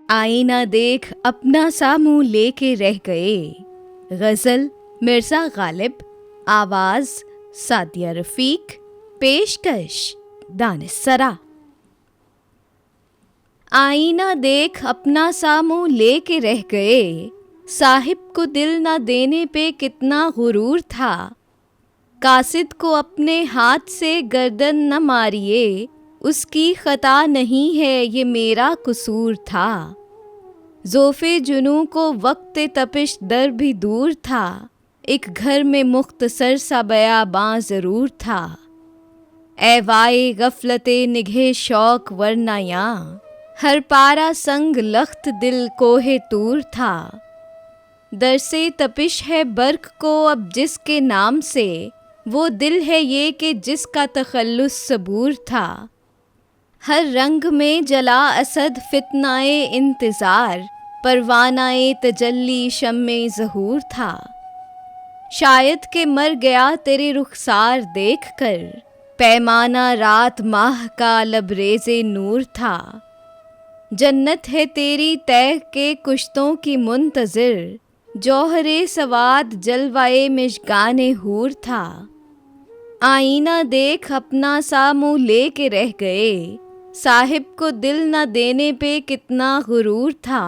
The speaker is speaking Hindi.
आईना देख अपना सा मुंह लेके रह गए। गजल मिर्जा गालिब, आवाज सादिया रफीक, पेशकश दानिस्सरा। आईना देख अपना सा मुंह लेके रह गए, साहिब को दिल न देने पे कितना गुरूर था। कासिद को अपने हाथ से गर्दन न मारिए, उसकी खता नहीं है ये मेरा कसूर था। ज़ोफ़े जुनू को वक्त तपिश दर भी दूर था, एक घर में मुख्तसर सा बयाबां ज़रूर था। ए वाए गफलते निघे शौक वरना यां, हर पारा संग लख्त दिल कोहे तूर था। दर से तपिश है बर्क को अब जिसके नाम से, वो दिल है ये कि जिसका तखल्लुस सबूर था। हर रंग में जला असद फितनाए इंतज़ार, परवानाए तजल्ली शम्मे ज़हूर था। शायद के मर गया तेरे रुखसार देख कर, पैमाना रात माह का लबरेज़े नूर था। जन्नत है तेरी तय के कुश्तों की मुंतज़िर, जौहरे सवाद जलवाए मिशगाने हूर था। आईना देख अपना सा मुँह लेके रह गए, साहिब को दिल न देने पे कितना गुरूर था।